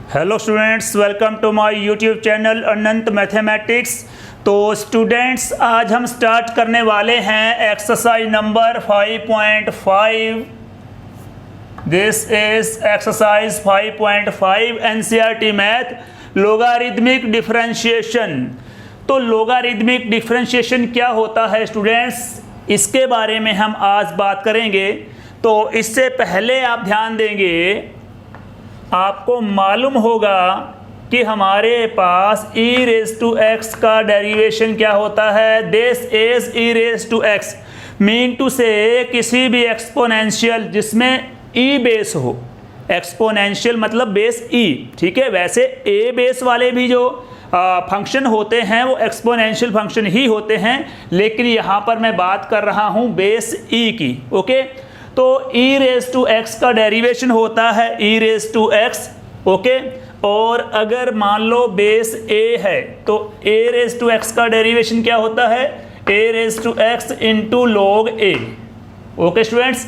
Hello students, welcome to my YouTube channel Anant mathematics. तो students, आज हम स्टार्ट करने वाले हैं exercise number 5.5। This is exercise 5.5 NCERT math logarithmic differentiation. तो लोगारिथमिक डिफरेंशिएशन क्या होता है स्टूडेंट्स, इसके बारे में हम आज बात करेंगे। तो इससे पहले आप ध्यान देंगे, आपको मालूम होगा कि हमारे पास e रेज़ टू x का डेरिवेशन क्या होता है। This is e raise to x, mean to say किसी भी एक्सपोनेंशियल जिसमें e बेस हो। एक्सपोनेंशियल मतलब बेस e, ठीक है। वैसे a बेस वाले भी जो फंक्शन होते हैं वो एक्सपोनेंशियल फंक्शन ही होते हैं, लेकिन यहाँ पर मैं बात कर रहा हूँ बेस e की। ओके, तो e रेज़ टू x का डेरिवेशन होता है e raise to x। Okay, और अगर मान लो बेस a है तो a रेज़ टू x का डेरिवेशन क्या होता है, a raise to x into log a। Okay students,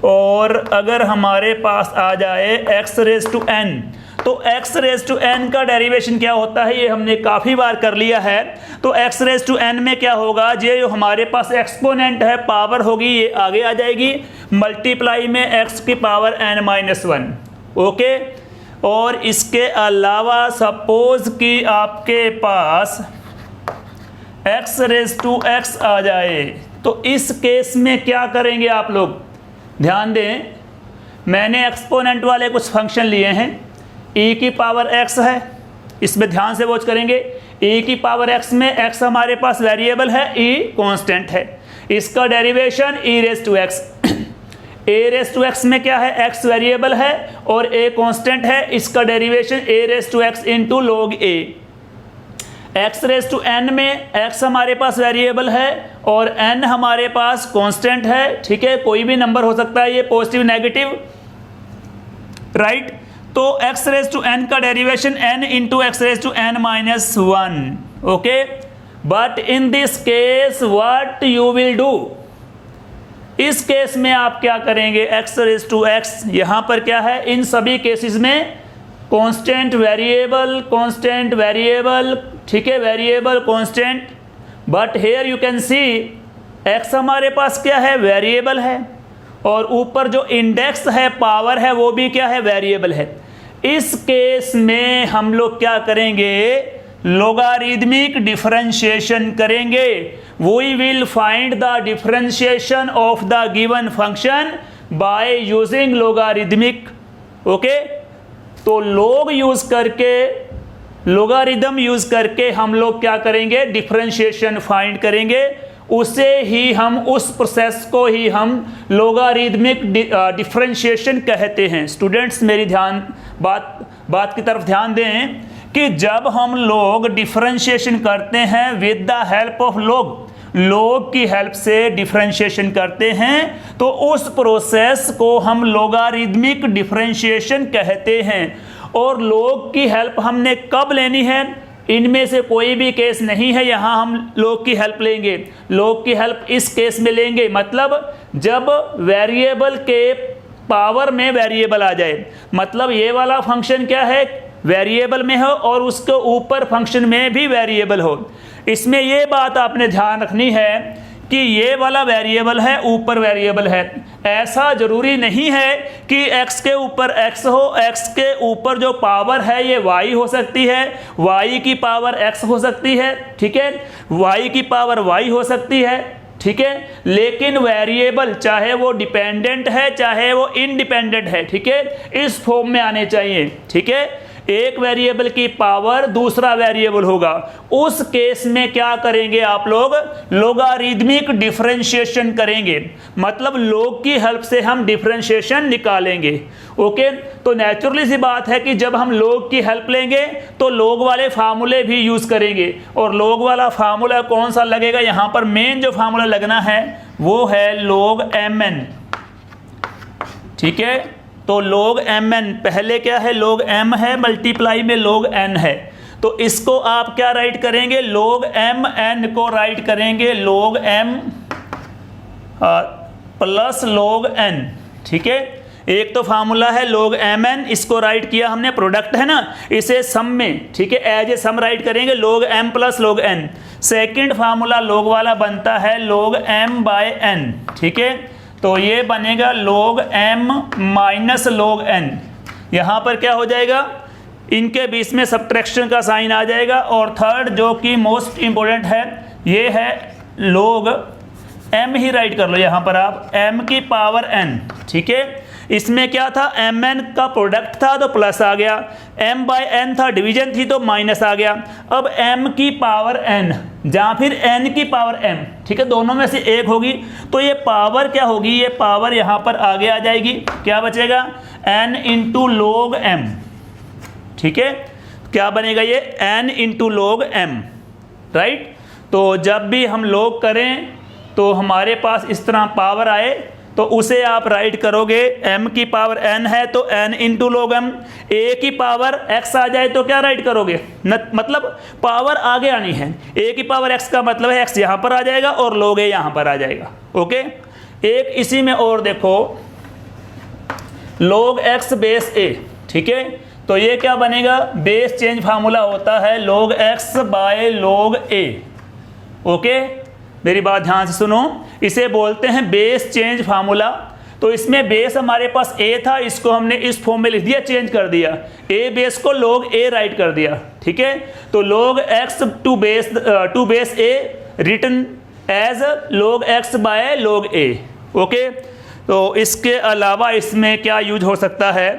और अगर हमारे पास आ जाए x रेज़ टू n, तो x रेज़ टू n का डेरिवेशन क्या होता है, ये हमने काफ़ी बार कर लिया है। तो x रेज़ टू n में क्या होगा, ये जो हमारे पास एक्सपोनेंट है पावर होगी ये आगे आ जाएगी, मल्टीप्लाई में x की पावर n-1। ओके, और इसके अलावा सपोज कि आपके पास x रेज़ टू x आ जाए, तो इस केस में क्या करेंगे आप लोग, ध्यान दें। मैंने एक्सपोनेंट वाले कुछ फंक्शन लिए हैं, e की पावर x है, इसमें ध्यान से वॉच करेंगे। e की पावर x में x हमारे पास वेरिएबल है, e कांस्टेंट है, इसका derivation e raise to x। a raise to x में क्या है, x वेरिएबल है और a कांस्टेंट है, इसका derivation a raise to x into log a। x raise to n में x हमारे पास वेरिएबल है और n हमारे पास कांस्टेंट है, ठीक है। कोई भी नंबर हो सकता है, ये पॉजिटिव नेगेटिव, राइट। तो x रेज़ टू n का derivation n into x raise to n-1। Okay, but in this case what you will do, इस केस में आप क्या करेंगे, x रेज़ टू x यहाँ पर क्या है, इन सभी केसेस में कांस्टेंट वेरिएबल, ठीक है, variable constant. But here you can see x हमारे पास क्या है, वेरिएबल है, और ऊपर जो इंडेक्स है पावर है वो भी क्या है, वेरिएबल है। इस केस में हम लोग क्या करेंगे, लोगारिथमिक डिफरेंशिएशन करेंगे। We will find the differentiation of the given function by using logarithmic. Okay, तो लोगारिथम यूज करके हम लोग क्या करेंगे, डिफरेंशिएशन फाइंड करेंगे। उस प्रोसेस को ही हम लोगारिथमिक डिफरेंशिएशन कहते हैं। स्टूडेंट्स, मेरी बात की तरफ ध्यान दें कि जब हम लोग डिफरेंशिएशन करते हैं with the help of log की हेल्प से डिफरेंशिएशन करते हैं, तो उस प्रोसेस को हम लोगारिथमिक डिफरेंशिएशन कहते हैं। और लॉग की हेल्प हमने कब लेनी है, इनमें से कोई भी केस नहीं है, यहाँ हम लॉग की हेल्प लेंगे। लॉग की हेल्प इस केस में लेंगे, मतलब जब वेरिएबल के पावर में वेरिएबल आ जाए, मतलब ये वाला फंक्शन क्या है, वेरिएबल में हो और उसके ऊपर फंक्शन में भी वेरिएबल हो। इसमें ये बात आपने ध्यान रखनी है कि ये वाला वेरिएबल है, ऊपर वेरिएबल है। ऐसा जरूरी नहीं है कि x के ऊपर x हो, x के ऊपर जो पावर है ये y हो सकती है, y की पावर x हो सकती है, ठीक है, y की पावर y हो सकती है, ठीक है। लेकिन वेरिएबल चाहे वो डिपेंडेंट है चाहे वो इंडिपेंडेंट है, ठीक है, इस फॉर्म में आने चाहिए, ठीक है। एक वेरिएबल की पावर दूसरा वेरिएबल होगा, उस केस में क्या करेंगे आप लोग, लोगारिथमिक डिफरेंशिएशन करेंगे, मतलब लॉग की हेल्प से हम डिफरेंशिएशन निकालेंगे। ओके, तो नेचुरली सी बात है कि जब हम लॉग की हेल्प लेंगे तो लॉग वाले फार्मूले भी यूज करेंगे। और लॉग वाला फार्मूला कौन सा लगेगा, यहाँ पर मेन जो फार्मूला लगना है वो है log mn, ठीक है। तो log mn पहले क्या है, log m है, मल्टीप्लाई में log n है, तो इसको आप क्या राइट करेंगे, log mn को राइट करेंगे log m plus log n, ठीक है। एक तो फार्मूला है log mn, इसको राइट किया हमने, प्रोडक्ट है ना, इसे सम में, ठीक है, एज ए सम राइट करेंगे log m plus log n। Second formula log वाला बनता है log m बाय n, ठीक है, तो ये बनेगा log m minus log n। यहाँ पर क्या हो जाएगा, इनके बीच में सब्ट्रैक्शन का साइन आ जाएगा। और थर्ड जो कि मोस्ट इंपॉर्टेंट है, ये है log m ही राइट कर लो यहाँ पर आप, m की पावर n, ठीक है, इसमें क्या था, mn का प्रोडक्ट था तो प्लस आ गया, m बाय n था, डिवीजन थी तो माइनस आ गया। अब m की पावर n या फिर n की पावर m, ठीक है, दोनों में से एक होगी, तो ये पावर क्या होगी, ये पावर यहाँ पर आगे आ जाएगी, क्या बचेगा, n इंटू log m, ठीक है, क्या बनेगा ये n into log m, right. तो जब भी हम log करें तो हमारे पास इस तरह पावर आए तो उसे आप राइट करोगे, m की पावर n है तो n into log m, a की पावर x आ जाए तो क्या राइट करोगे, मतलब पावर आगे आनी है, a की पावर x का मतलब है x यहाँ पर आ जाएगा और log a यहाँ पर आ जाएगा, ओके। एक इसी में और देखो, log x बेस a, ठीक है, तो ये क्या बनेगा, बेस चेंज फार्मूला होता है log x by log a, okay. मेरी बात ध्यान से सुनो, इसे बोलते हैं बेस चेंज फार्मूला। तो इसमें बेस हमारे पास a था, इसको हमने इस फॉर्म में लिख दिया, चेंज कर दिया, a बेस को log a राइट कर दिया, ठीक है। तो log x to base a written as log x by log a, okay. तो इसके अलावा इसमें क्या यूज हो सकता है,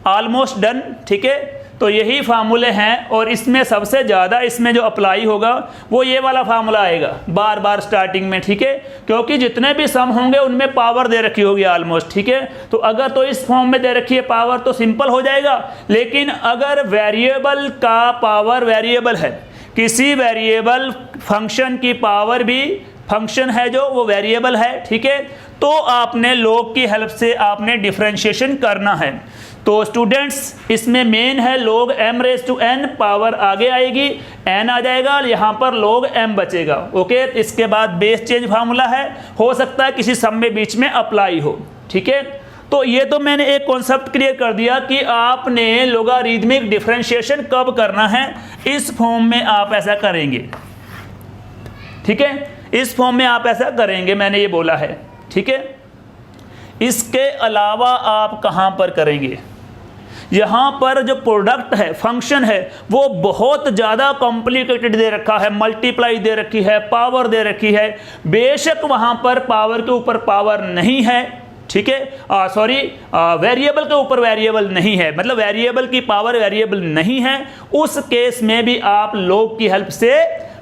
ऑलमोस्ट डन, ठीक है। तो यही फार्मूले हैं और इसमें सबसे ज़्यादा इसमें जो अप्लाई होगा वो ये वाला फार्मूला आएगा बार बार स्टार्टिंग में, ठीक है, क्योंकि जितने भी सम होंगे उनमें पावर दे रखी होगी ऑलमोस्ट, ठीक है। तो अगर तो इस फॉर्म में दे रखी है पावर तो सिंपल हो जाएगा, लेकिन अगर वेरिएबल का पावर वेरिएबल है, किसी वेरिएबल फंक्शन की पावर भी फंक्शन है जो वो वेरिएबल है, ठीक है, तो आपने log की हेल्प से आपने डिफरेंशिएशन करना है। तो स्टूडेंट्स इसमें मेन है log m raise to n, power आगे आएगी, n आ जाएगा, यहाँ पर log m बचेगा, ओके। इसके बाद बेस चेंज फार्मूला है, हो सकता है किसी सम में बीच में अप्लाई हो, ठीक है। तो ये तो मैंने एक कॉन्सेप्ट क्लियर कर दिया कि आपने लोगारिथमिक डिफरेंशिएशन कब करना है, इस फॉर्म में आप ऐसा करेंगे, ठीक है, इस फॉर्म में आप ऐसा करेंगे, मैंने ये बोला है, ठीक है। इसके अलावा आप कहाँ पर करेंगे, यहाँ पर जो प्रोडक्ट है, फंक्शन है, वो बहुत ज़्यादा कॉम्प्लिकेटेड दे रखा है, मल्टीप्लाई दे रखी है, पावर दे रखी है, बेशक वहाँ पर पावर के ऊपर पावर नहीं है, ठीक है, सॉरी वेरिएबल के ऊपर वेरिएबल नहीं है, मतलब वेरिएबल की पावर वेरिएबल नहीं है, उस केस में भी आप log की हेल्प से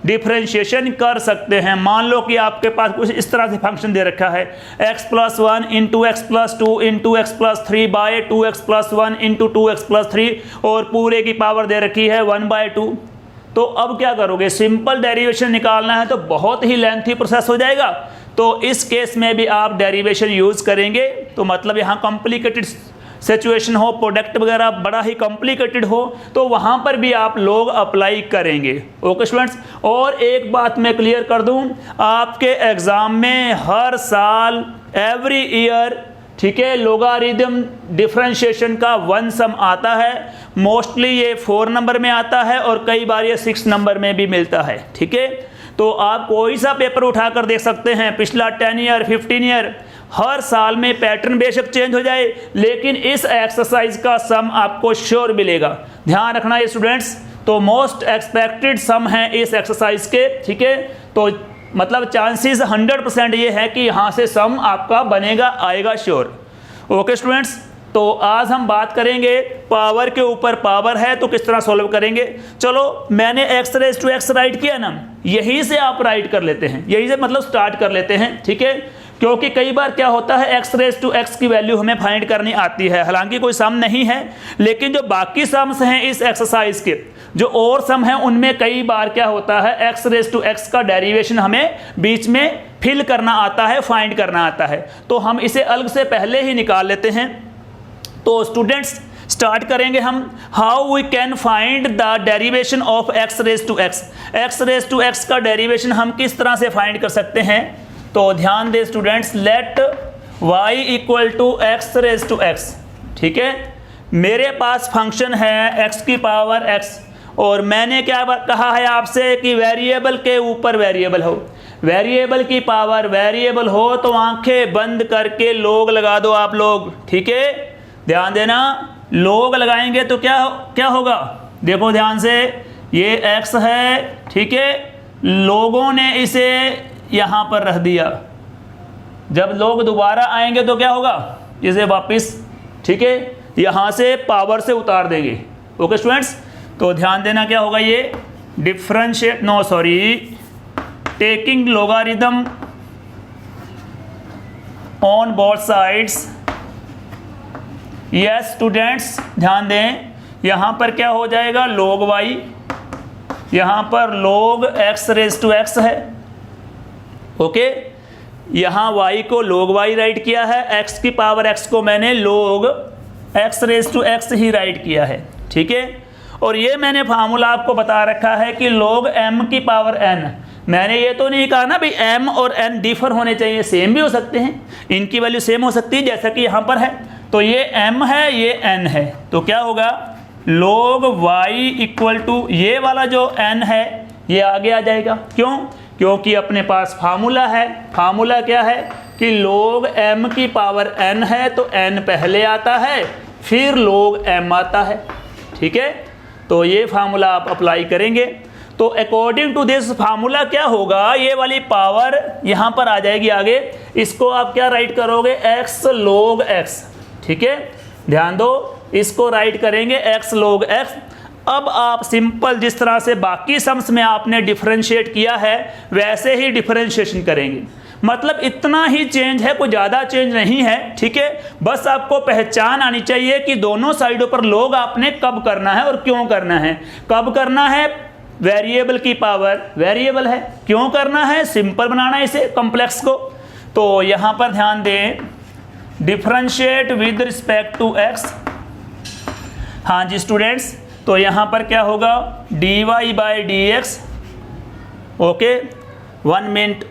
डिफरेंशिएशन कर सकते हैं। मान लो कि आपके पास कुछ इस तरह से फंक्शन दे रखा है, x plus 1 into x plus 2 into x plus 3 by 2x plus 1 into 2x plus 3 और पूरे की पावर दे रखी है 1/2। तो अब क्या करोगे, सिंपल डेरिवेशन निकालना है तो बहुत ही लेंथी प्रोसेस हो जाएगा, तो इस केस में भी आप डेरिवेशन यूज़ करेंगे। तो मतलब यहाँ कॉम्प्लिकेटेड सिचुएशन हो, प्रोडक्ट वगैरह बड़ा ही कॉम्प्लिकेटेड हो, तो वहाँ पर भी आप log अप्लाई करेंगे, ओके स्टूडेंट्स। और एक बात मैं क्लियर कर दूँ, आपके एग्ज़ाम में हर साल एवरी ईयर, ठीक है, लोगारिथम डिफरेंशिएशन का 1 सम आता है, मोस्टली ये 4 नंबर में आता है और कई बार ये 6 नंबर में भी मिलता है, ठीक है। तो आप कोई सा पेपर उठाकर देख सकते हैं, पिछला 10 ईयर 15 ईयर, हर साल में पैटर्न बेशक चेंज हो जाए, लेकिन इस एक्सरसाइज का सम आपको श्योर मिलेगा, ध्यान रखना ये स्टूडेंट्स। तो मोस्ट एक्सपेक्टेड सम है इस एक्सरसाइज के, ठीक है। तो मतलब चांसेस 100% ये है कि यहाँ से सम आपका बनेगा, आएगा श्योर, ओके स्टूडेंट्स। तो आज हम बात करेंगे पावर के ऊपर पावर है तो किस तरह सॉल्व करेंगे। चलो मैंने x raise to x write किया ना, यहीं से आप राइट कर लेते हैं, यहीं से मतलब स्टार्ट कर लेते हैं, ठीक है। क्योंकि कई बार क्या होता है x रेज टू x की वैल्यू हमें फाइंड करनी आती है, हालांकि कोई सम नहीं है, लेकिन जो बाकी सम्स हैं इस एक्सरसाइज के, जो और सम हैं उनमें कई बार क्या होता है x रेज टू x का डेरिवेशन हमें बीच में फिल करना आता है, फाइंड करना आता है, तो हम इसे अलग से पहले ही निकाल लेते हैं। तो स्टूडेंट्स स्टार्ट करेंगे हम, how we can find the derivation of x raise to x। x raise to x का डेरिवेशन हम किस तरह से फाइंड कर सकते हैं। तो ध्यान दें students, let y equal to x raise to x. ठीक है, मेरे पास फंक्शन है x की पावर x, और मैंने क्या कहा है आपसे कि वेरिएबल के ऊपर वेरिएबल हो, वेरिएबल की पावर वेरिएबल हो तो आंखें बंद करके लोग लगा दो आप लोग। ठीक है, ध्यान देना, लोग लगाएंगे तो क्या होगा, देखो ध्यान से, ये x है, ठीक है, लोगों ने इसे यहाँ पर रख दिया, जब लोग दोबारा आएंगे तो क्या होगा, इसे वापस, ठीक है, यहाँ से पावर से उतार देंगे। ओके स्टूडेंट्स, तो ध्यान देना क्या होगा, ये differentiate, no sorry, taking logarithm on both sides. Yes students, ध्यान दें, यहाँ पर क्या हो जाएगा, log y, यहाँ पर log x raise to x है। ओके, यहाँ y को log y राइट किया है, x की पावर x को मैंने log x raise to x ही राइट किया है। ठीक है, और ये मैंने फार्मूला आपको बता रखा है कि log m की पावर n, मैंने ये तो नहीं कहा ना भाई m और n डिफर होने चाहिए, सेम भी हो सकते हैं, इनकी वैल्यू सेम हो सकती है, जैसा कि यहाँ पर है, तो ये m है, ये n है, तो क्या होगा, log y इक्वल टू ये वाला जो n है ये आगे आ जाएगा। क्यों, क्योंकि अपने पास फार्मूला है, फार्मूला क्या है कि log m की पावर n है तो n पहले आता है, फिर log m आता है। ठीक है, तो ये फार्मूला आप अप्लाई करेंगे तो अकॉर्डिंग टू दिस फार्मूला क्या होगा, ये वाली पावर यहाँ पर आ जाएगी आगे, इसको आप क्या राइट करोगे, x log x। ठीक है, ध्यान दो, इसको राइट करेंगे x log x। अब आप सिंपल जिस तरह से बाकी सम्स में आपने डिफरेंशिएट किया है वैसे ही डिफरेंशिएशन करेंगे, मतलब इतना ही चेंज है, कोई ज़्यादा चेंज नहीं है। ठीक है, बस आपको पहचान आनी चाहिए कि दोनों साइडों पर log आपने कब करना है और क्यों करना है। कब करना है, वेरिएबल की पावर वेरिएबल है, क्यों करना है, सिंपल बनाना है इसे कॉम्प्लेक्स को। तो यहाँ पर ध्यान दें, differentiate with respect to x। हाँ जी स्टूडेंट्स, तो यहाँ पर क्या होगा, dy by d x. Okay, 1 minute,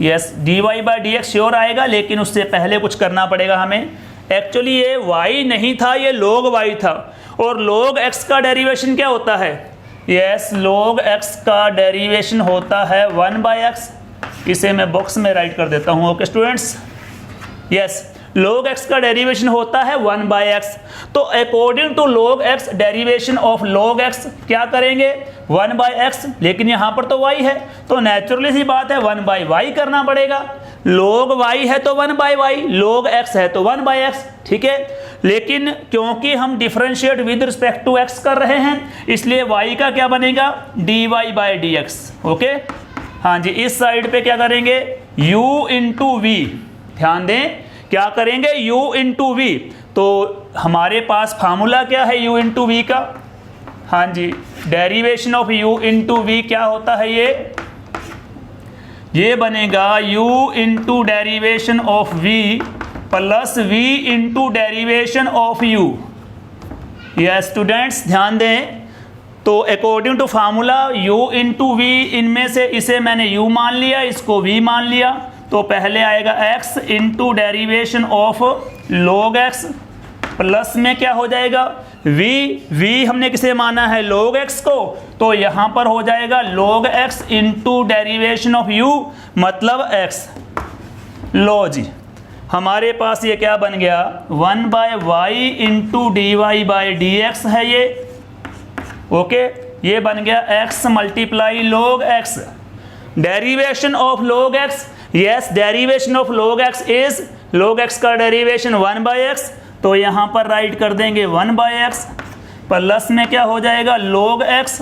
yes, dy by d x sure आएगा, लेकिन उससे पहले कुछ करना पड़ेगा हमें। एक्चुअली ये y नहीं था, ये log y था, और log x का डेरिवेशन क्या होता है, यस, log x का डेरिवेशन होता है 1 बाई एक्स। इसे मैं बॉक्स में राइट कर देता हूँ। Okay students, yes, log x का डेरिवेशन होता है 1 बाई एक्स। तो according to log x derivation of log x क्या करेंगे, 1 बाई एक्स, लेकिन यहाँ पर तो y है तो नेचुरली सी बात है 1 बाई वाई करना पड़ेगा। log y है तो 1 बाई वाई, log x है तो 1 बाई एक्स। ठीक है, लेकिन क्योंकि हम differentiate with respect to x कर रहे हैं इसलिए y का क्या बनेगा, dy by d x. Okay, हाँ जी, इस साइड पे क्या करेंगे, u इंटू वी। ध्यान दें, क्या करेंगे, u इंटू वी। तो हमारे पास फार्मूला क्या है u इंटू वी का, हाँ जी, derivation of u into V क्या होता है, ये बनेगा u into derivation of v plus v into derivation of u। Yes students, ध्यान दें, तो according to formula u into V, इनमें से इसे मैंने u मान लिया, इसको v मान लिया, तो पहले आएगा x into derivation of log x plus में क्या हो जाएगा, v हमने किसे माना है, log x को, तो यहाँ पर हो जाएगा log x into derivation of u मतलब x। लो जी, हमारे पास ये क्या बन गया, 1 by y into d y by d x है ये। ओके, ये बन गया x multiply log x। Derivation of log x, yes, derivation of log x is, log x का डेरिवेशन 1 बाई एक्स, तो यहाँ पर राइट कर देंगे 1 बाई एक्स प्लस में क्या हो जाएगा, log x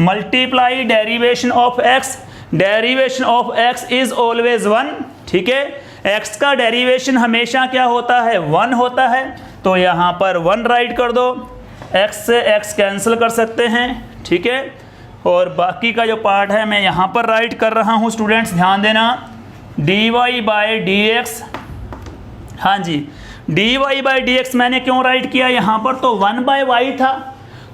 multiply derivation of x। Derivation of x is always 1। ठीक है, x का डेरिवेशन हमेशा क्या होता है, 1 होता है, तो यहाँ पर 1 राइट कर दो, x से x कैंसिल कर सकते हैं। ठीक है, और बाकी का जो पार्ट है मैं यहाँ पर राइट कर रहा हूँ स्टूडेंट्स, ध्यान देना, dy बाई डी एक्स। हाँ जी, dy बाई डी एक्स मैंने क्यों राइट किया, यहाँ पर तो 1 बाई वाई था,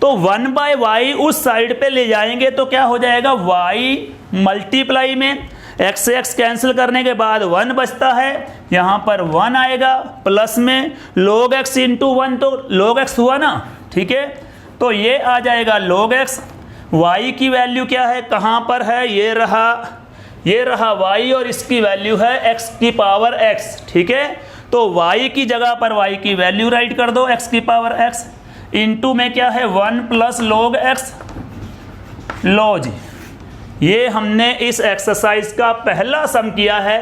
तो 1 बाई वाई उस साइड पे ले जाएंगे तो क्या हो जाएगा, y मल्टीप्लाई में x से x कैंसिल करने के बाद 1 बचता है, यहाँ पर 1 आएगा, प्लस में log x इंटू 1 तो log x हुआ ना, ठीक है। तो ये आ जाएगा log x। y की वैल्यू क्या है, कहाँ पर है, ये रहा y और इसकी वैल्यू है x की पावर x, ठीक है। तो y की जगह पर y की वैल्यू राइट कर दो, x की पावर x, इंटू में क्या है 1 प्लस log x। लो जी, ये हमने इस एक्सरसाइज का पहला सम किया है।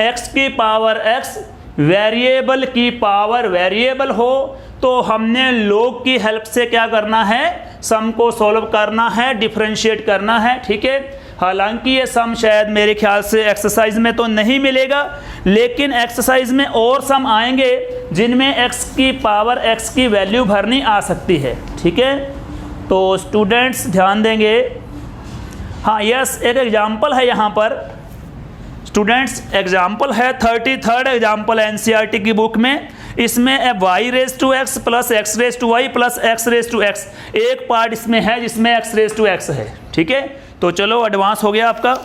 x की पावर x वेरिएबल की पावर वेरिएबल हो तो हमने log की हेल्प से क्या करना है, सम को सॉल्व करना है, डिफरेंशिएट करना है, ठीक है। हालांकि ये सम शायद मेरे ख्याल से एक्सरसाइज में तो नहीं मिलेगा, लेकिन एक्सरसाइज में और सम आएंगे जिनमें x की पावर x की वैल्यू भरनी आ सकती है, ठीक है। तो स्टूडेंट्स ध्यान देंगे। हाँ यस, एक एग्जाम्पल है यहाँ पर स्टूडेंट्स, एग्जाम्पल है 33rd एग्जाम्पल एनसीईआरटी की बुक में। इसमें y raise to x plus x raise to y plus x raise to x, एक पार्ट इसमें है जिसमें x रेज टू x है, ठीक है। तो चलो एडवांस हो गया आपका।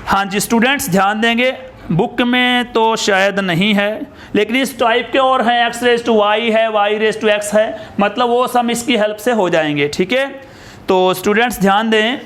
हाँ जी स्टूडेंट्स ध्यान देंगे, बुक में तो शायद नहीं है, लेकिन इस टाइप के और हैं, x रेज टू y है, y रेज टू x है, मतलब वो सम इसकी हेल्प से हो जाएंगे, ठीक है। तो स्टूडेंट्स ध्यान दें,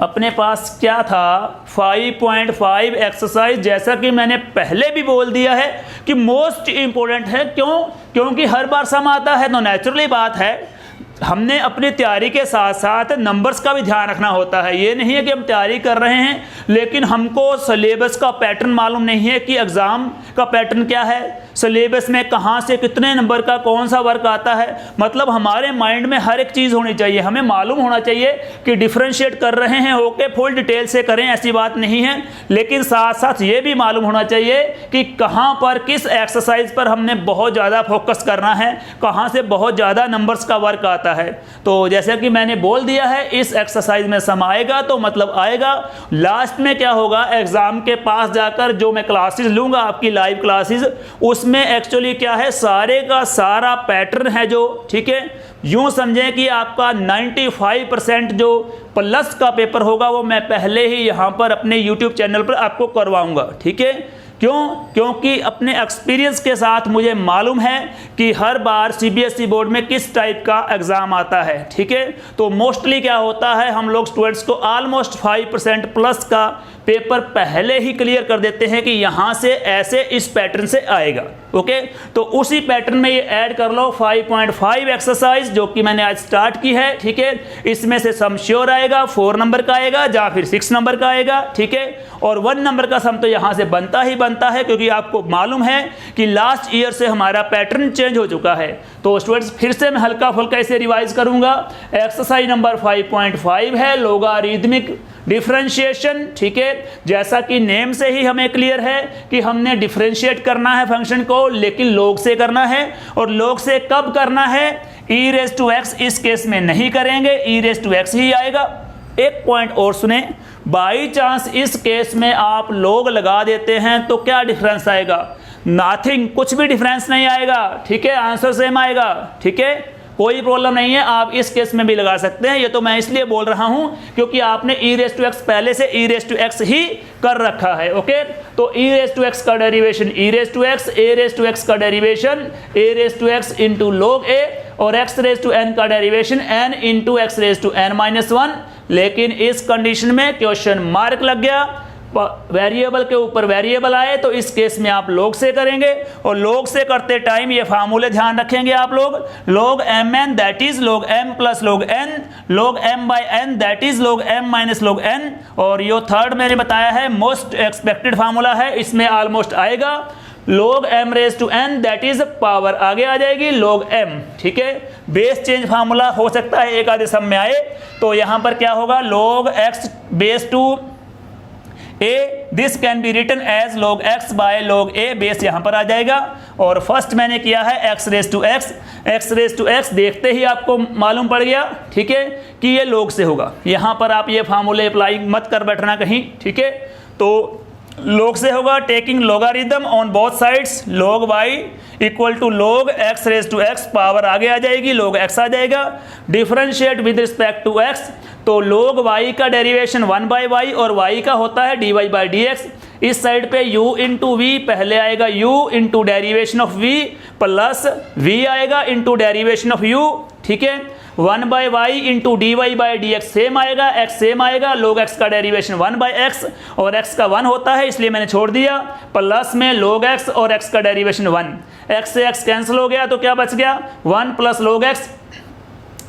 अपने पास क्या था 5.5 एक्सरसाइज, जैसा कि मैंने पहले भी बोल दिया है कि मोस्ट इम्पोर्टेंट है। क्योंकि हर बार सम आता है तो नेचुरली बात है हमने अपनी तैयारी के साथ साथ नंबर्स का भी ध्यान रखना होता है। ये नहीं है कि हम तैयारी कर रहे हैं लेकिन हमको सिलेबस का पैटर्न मालूम नहीं है कि एग्ज़ाम का पैटर्न क्या है, सिलेबस में कहाँ से कितने नंबर का कौन सा वर्क आता है। मतलब हमारे माइंड में हर एक चीज़ होनी चाहिए, हमें मालूम होना चाहिए कि डिफ्रेंशिएट कर रहे हैं ओके फुल डिटेल से करें, ऐसी बात नहीं है, लेकिन साथ साथ ये भी मालूम होना चाहिए कि कहाँ पर किस एक्सरसाइज पर हमने बहुत ज़्यादा फोकस करना है, कहाँ से बहुत ज़्यादा नंबर्स का वर्क आता है। तो जैसे कि मैंने बोल दिया है इस एक्सरसाइज में सम आएगा तो मतलब आएगा। लास्ट में क्या होगा, एग्जाम के पास जाकर जो मैं क्लासेस लूंगा आपकी लाइव क्लासेस, उसमें एक्चुअली क्या है सारे का सारा पैटर्न है जो, ठीक है। यूं समझें कि आपका 95% जो प्लस का पेपर होगा वो मैं पहले ही यहां पर अपने YouTube चैनल पर आपको करवाऊंगा, ठीक है। क्योंकि अपने एक्सपीरियंस के साथ मुझे मालूम है कि हर बार CBSE बोर्ड में किस टाइप का एग्ज़ाम आता है, ठीक है। तो मोस्टली क्या होता है, हम लोग स्टूडेंट्स को ऑलमोस्ट 5% प्लस का पेपर पहले ही क्लियर कर देते हैं कि यहाँ से ऐसे इस पैटर्न से आएगा, ओके। तो उसी पैटर्न में ये ऐड कर लो 5.5 एक्सरसाइज जो कि मैंने आज स्टार्ट की है, ठीक है। इसमें से सम श्योर आएगा, 4 नंबर का आएगा या फिर 6 नंबर का आएगा, ठीक है। और 1 नंबर का सम तो यहाँ से बनता ही बनता है, क्योंकि आपको मालूम है कि लास्ट ईयर से हमारा पैटर्न चेंज हो चुका है। तो स्टूडेंट्स फिर से मैं हल्का फुल्का इसे रिवाइज करूंगा। एक्सरसाइज नंबर 5.5 है लोगारिथमिक डिफरेंशिएशन, ठीक है। जैसा कि नेम से ही हमें क्लियर है कि हमने डिफरेंशिएट करना है फंक्शन को, लेकिन log से करना है। और log से कब करना है, e रेज टू x इस केस में नहीं करेंगे, e रेज टू x ही आएगा। एक पॉइंट और सुने, बाई चांस इस केस में आप log लगा देते हैं तो क्या डिफरेंस आएगा, नथिंग, कुछ भी डिफरेंस नहीं आएगा, ठीक है। आंसर सेम आएगा, ठीक है, कोई प्रॉब्लम नहीं है, आप इस केस में भी लगा सकते हैं। ये तो मैं इसलिए बोल रहा हूं क्योंकि आपने e रेज टू x पहले से e रेज टू x ही कर रखा है, ओके। तो e रेज टू x का derivation e raise to x, a raise to x का derivation a raise to x into log a, और x रेज टू n का derivation n into x raise to n minus 1। लेकिन इस condition में question mark लग गया, variable के ऊपर वेरिएबल आए, तो इस केस में आप log से करेंगे। और log से करते टाइम ये फार्मूले ध्यान रखेंगे आप लोग, log mn that is log m plus log n, log m by n that is log m minus log n। और ये थर्ड मैंने बताया है मोस्ट एक्सपेक्टेड फार्मूला है, इसमें ऑलमोस्ट आएगा log m raise to n that is power आगे आ जाएगी log m, ठीक है। बेस चेंज फार्मूला हो सकता है एक आधे सम में आए, तो यहाँ पर क्या होगा log x base to a, this can be written as log x by log a, base यहाँ पर आ जाएगा। और फर्स्ट मैंने किया है x raise to x, x raise to x देखते ही आपको मालूम पड़ गया, ठीक है, कि ये log से होगा। यहाँ पर आप ये फार्मूले अप्लाई मत कर बैठना कहीं, ठीक है। तो log से होगा, taking logarithm on both sides, log y equal to log x raise to x, power आगे आ जाएगी log x आ जाएगा। Differentiate with respect to x, तो log y का डेरिवेशन 1/y और y का होता है dy/dx। इस साइड पे u इंटू वी पहले आएगा, u into derivation of v plus v आएगा इंटू डेरिवेशन ऑफ u, ठीक है। 1/y इंटू dy/dx सेम आएगा, x सेम आएगा, log x का डेरिवेशन 1/x और x का 1 होता है इसलिए मैंने छोड़ दिया, प्लस में log x और x का डेरिवेशन 1, x से x कैंसिल हो गया तो क्या बच गया 1 प्लस log x,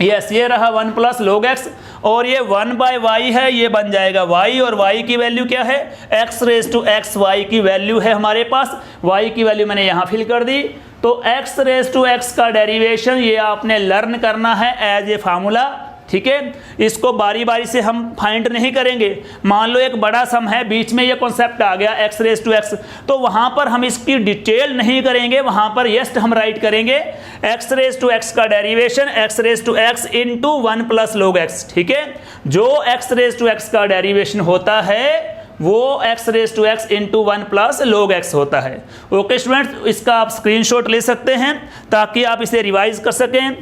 यस ये रहा 1 प्लस log x और ये 1/y है, ये बन जाएगा y और y की वैल्यू क्या है x raise to x, y की वैल्यू है हमारे पास, y की वैल्यू मैंने यहाँ फिल कर दी। तो x रेज टू x का डेरिवेशन ये आपने लर्न करना है एज ए फार्मूला, ठीक है। इसको बारी बारी से हम फाइंड नहीं करेंगे। मान लो एक बड़ा सम है, बीच में ये कॉन्सेप्ट आ गया x रेज टू x, तो वहाँ पर हम इसकी डिटेल नहीं करेंगे, वहाँ पर यस्ट हम राइट करेंगे x रेज टू x का derivation x raise to x into 1 plus log x, ठीक है। जो x रेज टू x का डेरिवेशन होता है वो x raise to x into 1 plus log x होता है। ओके स्टूडेंट्स, इसका आप स्क्रीनशॉट ले सकते हैं ताकि आप इसे रिवाइज कर सकें।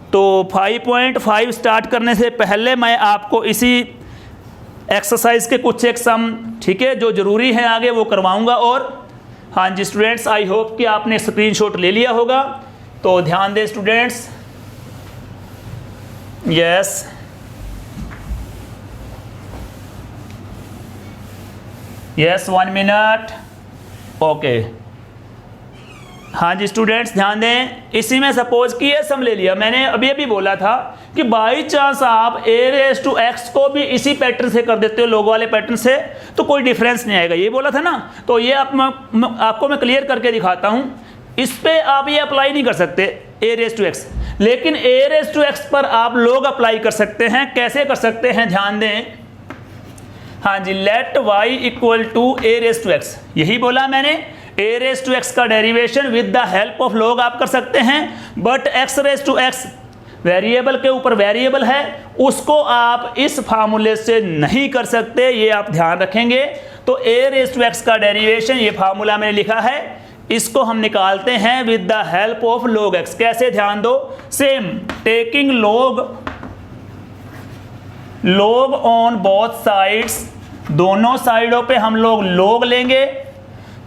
तो 5.5 स्टार्ट करने से पहले मैं आपको इसी एक्सरसाइज के कुछ एक सम, ठीक है, जो ज़रूरी है आगे वो करवाऊंगा। और हाँ जी स्टूडेंट्स, आई होप कि आपने स्क्रीनशॉट ले लिया होगा। तो ध्यान दें students, yes yes 1 minute, okay. हाँ जी स्टूडेंट्स ध्यान दें, इसी में सपोज कि ये सम ले लिया, मैंने अभी अभी बोला था कि बाई चांस आप a रेज टू x को भी इसी पैटर्न से कर देते हो, लोग वाले पैटर्न से, तो कोई डिफरेंस नहीं आएगा, ये बोला था ना। तो ये आपको मैं क्लियर करके दिखाता हूँ। इस पे आप ये अप्लाई नहीं कर सकते a रेज टू x, लेकिन a रेज टू x पर आप लोग अप्लाई कर सकते हैं। कैसे कर सकते हैं ध्यान दें, हाँ जी, let y equal to a raise to x, यही बोला मैंने। a रेज टू x का derivation with the help of log आप कर सकते हैं, but x raise to x variable के ऊपर वेरिएबल है, उसको आप इस फार्मूले से नहीं कर सकते, ये आप ध्यान रखेंगे। तो a रेज टू x का डेरिवेशन, ये फार्मूला मैंने लिखा है, इसको हम निकालते हैं with the help of log x। कैसे ध्यान दो, same taking log on both sides, दोनों साइडों पे हम लोग log लेंगे,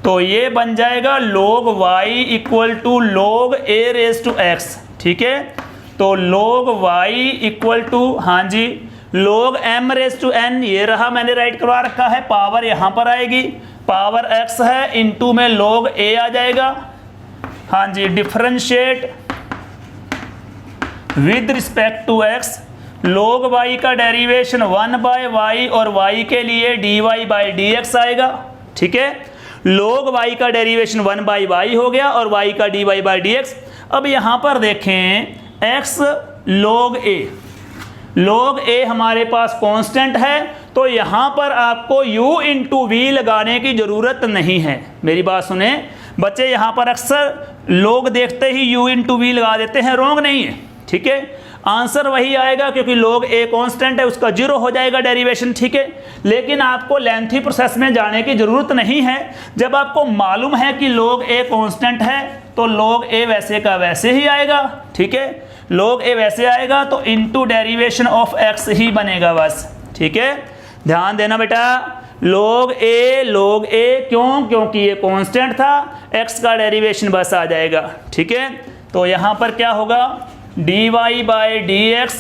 तो ये बन जाएगा log y equal to log a raise to x, ठीक है। तो log y इक्वल टू, हाँ जी, log m raise to n, ये रहा मैंने राइट करवा रखा है, पावर यहाँ पर आएगी, पावर x है, इनटू में log a आ जाएगा, हाँ जी। Differentiate with respect to x, log y का डेरिवेशन 1/y और y के लिए dy/dx आएगा, ठीक है। log y का डेरिवेशन 1/y हो गया और y का dy/dx। अब यहाँ पर देखें x log a हमारे पास कांस्टेंट है, तो यहाँ पर आपको u इंटू वी लगाने की ज़रूरत नहीं है। मेरी बात सुने बच्चे, यहाँ पर अक्सर लोग देखते ही u इंटू वी लगा देते हैं, रॉन्ग नहीं है, ठीक है। आंसर वही आएगा क्योंकि log a कांस्टेंट है, उसका 0 हो जाएगा डेरिवेशन, ठीक है। लेकिन आपको लेंथी प्रोसेस में जाने की ज़रूरत नहीं है। जब आपको मालूम है कि log a कांस्टेंट है तो log a वैसे का वैसे ही आएगा, ठीक है। log a वैसे आएगा तो इनटू डेरिवेशन ऑफ x ही बनेगा बस, ठीक है। ध्यान देना बेटा, log a क्यों, क्योंकि ये कांस्टेंट था, x का डेरिवेशन बस आ जाएगा, ठीक है। तो यहाँ पर क्या होगा dy/dx,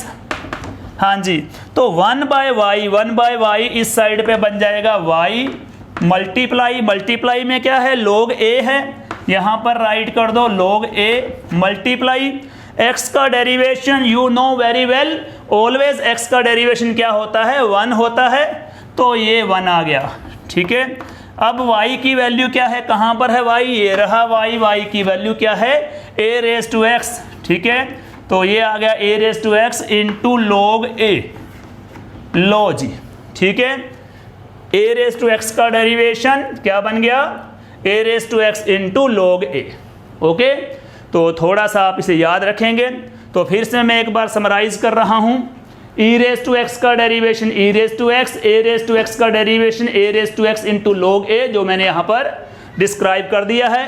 हाँ जी। तो 1/y इस साइड पे बन जाएगा y मल्टीप्लाई में क्या है log a है, यहाँ पर राइट कर दो log a मल्टीप्लाई x का derivation, you know very well always x का डेरिवेशन क्या होता है 1 होता है, तो ये 1 आ गया, ठीक है। अब y की वैल्यू क्या है, कहाँ पर है y, ये रहा y की वैल्यू क्या है a रेज टू x, ठीक है। तो ये आ गया a raise to x into log a, लो जी, ठीक है। a रेज टू x का डेरिवेशन क्या बन गया a raise to x into log a, okay. तो थोड़ा सा आप इसे याद रखेंगे। तो फिर से मैं एक बार समराइज कर रहा हूँ, e रेज टू x का derivation e raise to x, a raise to x का derivation a raise to x into log a, जो मैंने यहाँ पर डिस्क्राइब कर दिया है।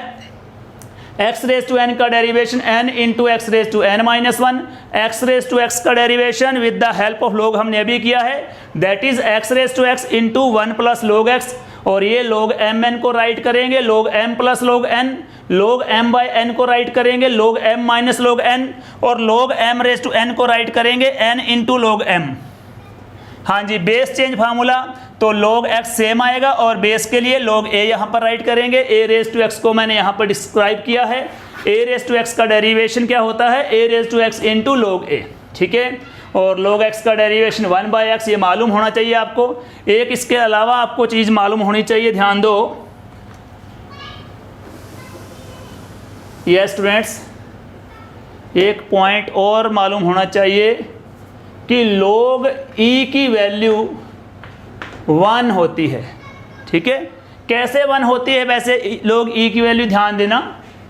एक्स रेज टू एन का derivation n into X raise to N minus one, X raise to X का derivation with the help of log हमने अभी किया है, that is X raise to X into one plus log X, और ये log mn को write करेंगे log m plus log n, log m by n को राइट करेंगे log m minus log n, और log m raise to n को write करेंगे n into log m। हाँ जी, बेस चेंज फार्मूला, तो log x same आएगा और base के लिए log a यहाँ पर राइट करेंगे, a रेज टू x को मैंने यहाँ पर डिस्क्राइब किया है, a रेज टू x का डेरिवेशन क्या होता है, a raise to x into log a, ठीक है, और log x का डेरिवेशन 1 बाई x, ये मालूम होना चाहिए आपको। एक इसके अलावा आपको चीज़ मालूम होनी चाहिए, ध्यान दो, ये स्टूडेंट्स एक पॉइंट और मालूम होना चाहिए कि log e की वैल्यू 1 होती है, ठीक है। कैसे 1 होती है वैसे log e की वैल्यू, ध्यान देना,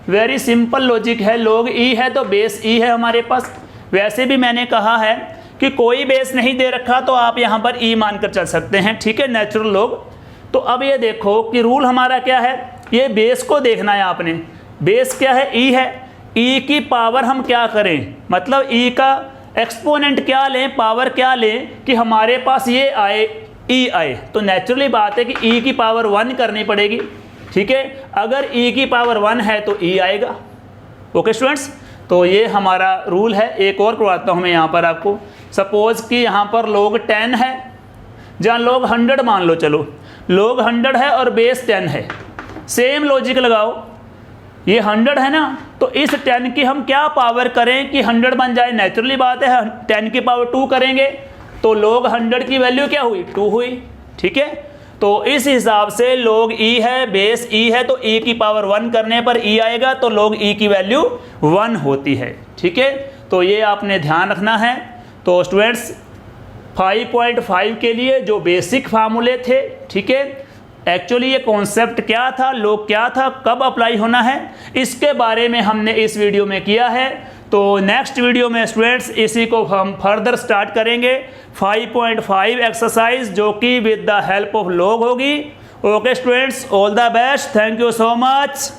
वेरी सिंपल लॉजिक है, log e है तो बेस e है हमारे पास। वैसे भी मैंने कहा है कि कोई बेस नहीं दे रखा तो आप यहाँ पर e मानकर चल सकते हैं, ठीक है, नेचुरल log। तो अब ये देखो कि रूल हमारा क्या है, ये बेस को देखना है आपने, बेस क्या है, e है, e की पावर हम क्या करें, मतलब e का एक्सपोनेंट क्या लें, पावर क्या लें कि हमारे पास ये आए, e आए, तो नेचुरली बात है कि e की पावर 1 करनी पड़ेगी, ठीक है। अगर e की पावर 1 है तो e आएगा। ओके स्टूडेंट्स, तो ये हमारा रूल है। एक और करवाता हूँ मैं यहाँ पर आपको, सपोज कि यहाँ पर log 10 है, जहाँ log 100 मान लो, चलो log 100 है और बेस 10 है, सेम लॉजिक लगाओ, ये 100 है ना, तो इस 10 की हम क्या पावर करें कि 100 बन जाए, नेचुरली बात है 10 की पावर 2 करेंगे तो log 100 की वैल्यू क्या हुई, 2 हुई, ठीक है। तो इस हिसाब से log e है, बेस e है, तो e की पावर 1 करने पर e आएगा, तो log e की वैल्यू 1 होती है, ठीक है। तो ये आपने ध्यान रखना है। तो स्टूडेंट्स 5.5 के लिए जो बेसिक फार्मूले थे, ठीक है, एक्चुअली ये कॉन्सेप्ट क्या था, log क्या था, कब अप्लाई होना है, इसके बारे में हमने इस वीडियो में किया है। तो नेक्स्ट वीडियो में स्टूडेंट्स इसी को हम फर्दर स्टार्ट करेंगे, 5.5 एक्सरसाइज जो कि with the help of log होगी। Okay students, all the best, thank you so much.